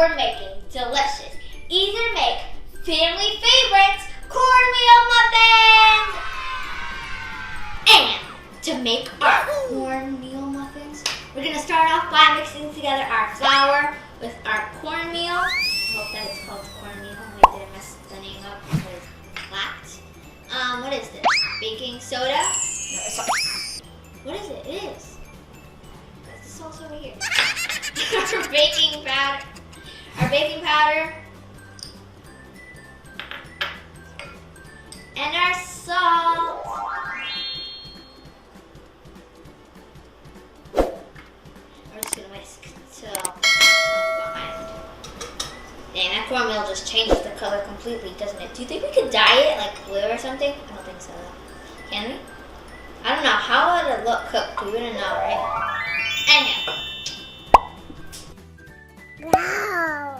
we're making delicious, easy to make, family favorites, cornmeal muffins! And to make our cornmeal muffins, we're going to start off by mixing together our flour with our cornmeal. I hope that it's called cornmeal. I didn't mess the name up because flat. What is this? Baking soda? No, it's not. What is it? It is. What's the sauce over here? Our baking powder. And our salt. We're just gonna whisk till behind. Dang, that cornmeal just changes the color completely, doesn't it? Do you think we could dye it like blue or something? I don't think so though. Can we? I don't know. How would it look cooked? We wouldn't know, right? Anyhow. Wow.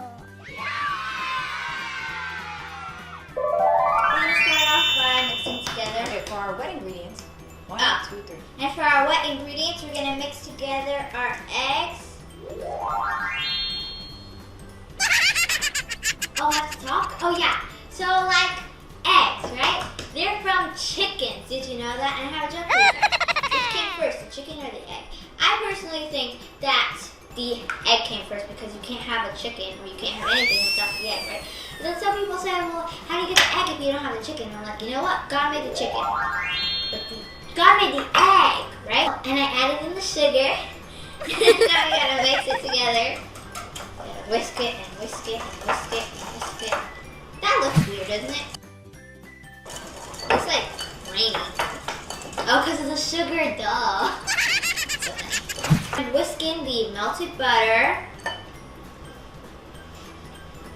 We're going to start off by mixing together. Okay, for our wet ingredients, 1, 2, 3. And for our wet ingredients, we're going to mix together our eggs. Oh, I have to talk? Oh, yeah. So, like, eggs, right? They're from chickens. Did you know that? And I have a joke for you guys. Which came first, the chicken or the egg? I personally think that the egg came first because you can't have a chicken or you can't have anything without the egg, right? But then some people say, well, how do you get the egg if you don't have the chicken? And I'm like, you know what? God made the chicken. But God made the egg, right? And I added in the sugar. Now we gotta mix it together. Gotta whisk it and whisk it and whisk it and whisk it. That looks weird, doesn't it? It's like rainy. Oh, because of the sugar, duh. I'm whisking the melted butter,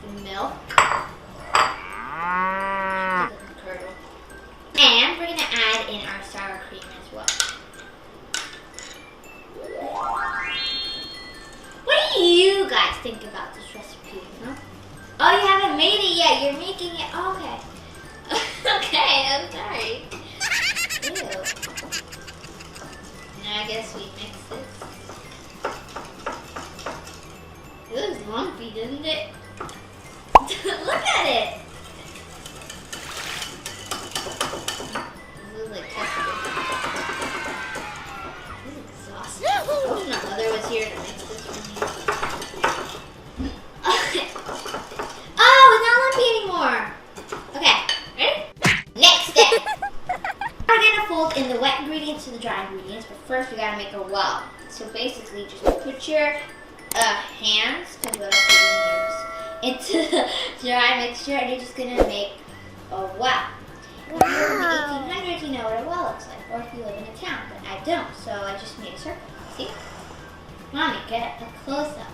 the milk, and we're going to add in our sour cream as well. What do you guys think about this recipe? Huh? Oh, you haven't made it yet. You're making it. Oh, okay. Okay, I'm sorry. Ew. Now I guess we mix this. It looks lumpy, doesn't it? Look at it. This looks like custard. This is exhausting. I wish my mother was here to mix this for me. Oh, it's not lumpy anymore. Okay, ready? Next step. We're gonna fold in the wet ingredients to the dry ingredients, but first we gotta make a well. So basically, just put your hands, because what else are you gonna use, into the dry mixture, and you're just gonna make a well. If you live in the 1800s, you know what a well looks like, or if you live in a town, but I don't, so I just made a circle. See? Mommy, get a close-up.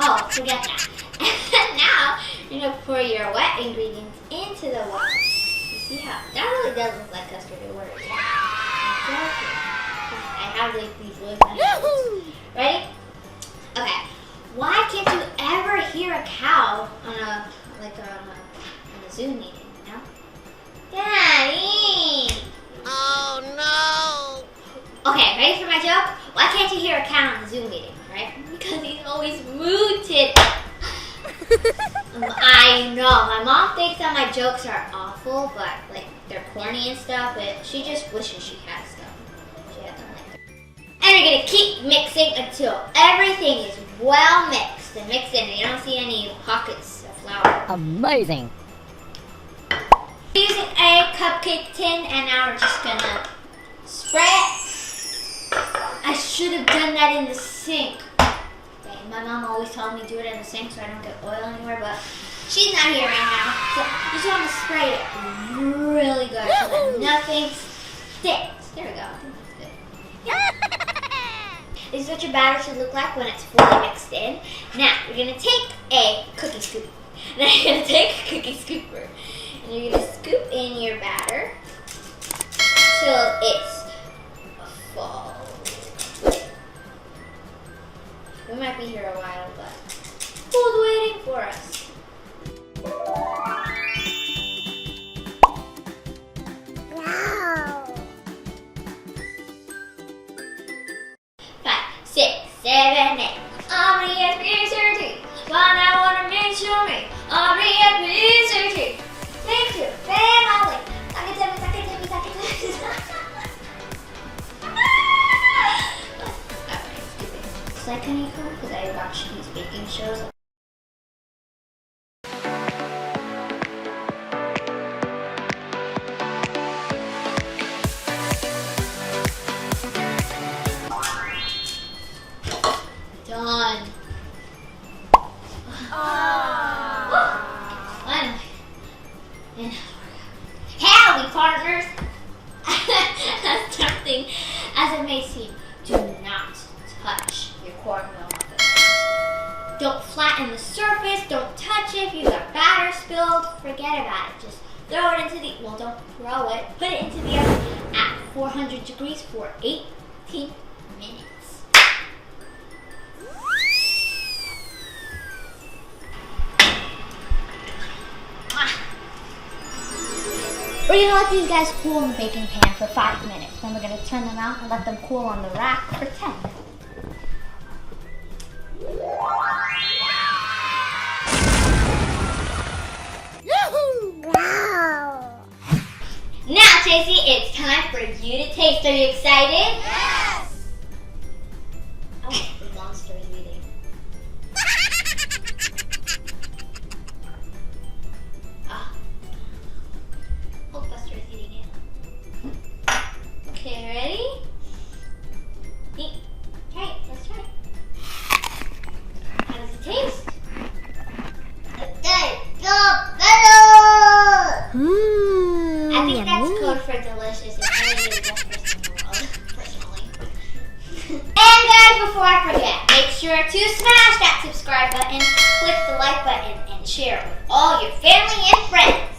Oh, forget that. And now, you're gonna pour your wet ingredients into the well. You see how, that really does look like custard, it works. I have like these really funny hands. Ready? Okay. Why can't you ever hear a cow on a Zoom meeting? You know? Daddy. Oh no. Okay, ready for my joke? Why can't you hear a cow on the Zoom meeting? Right? Because he's always muted. I know. My mom thinks that my jokes are awful, but like they're corny and stuff. But she just wishes she had stuff. She had them like that. And you're gonna keep mixing until everything is well mixed and mixed in, and you don't see any pockets of flour. Amazing. We're using a cupcake tin, and now we're just gonna spray it. I should have done that in the sink. Dang, my mom always told me to do it in the sink so I don't get oil anywhere, but she's not here right now. So you just want to spray it really good so that nothing sticks. There we go. I think that's good. This is what your batter should look like when it's fully mixed in. Now, you're going to take a cookie scoop. Now, you're going to take a cookie scooper. And you're going to scoop in your batter till it's full. We might be here a while, but who's waiting for us? Wow. 5, 6, 7, 8. Omni and Freezer like honeycomb because I watch these baking shows. Done. Finally. And howdy, partners. As tempting as it may seem, do not touch your cornmeal muffins. Don't flatten the surface. Don't touch it. If you got batter spilled, forget about it. Just throw it into the, well, don't throw it. Put it into the oven at 400 degrees for 18 minutes. We're going to let these guys cool in the baking pan for 5 minutes. Then we're going to turn them out and let them cool on the rack for 10. Yahoo! Wow! Now, Tracy, it's time for you to taste. Are you excited? Yes! Oh, the monster is eating. Hulkbuster is eating it. Okay, ready? Try it. Let's try it. How does it taste? I think that's code for delicious. It's really the best person in the world, personally. And guys, before I forget, make sure to smash that subscribe button, click the like button, and share it with all your family and friends.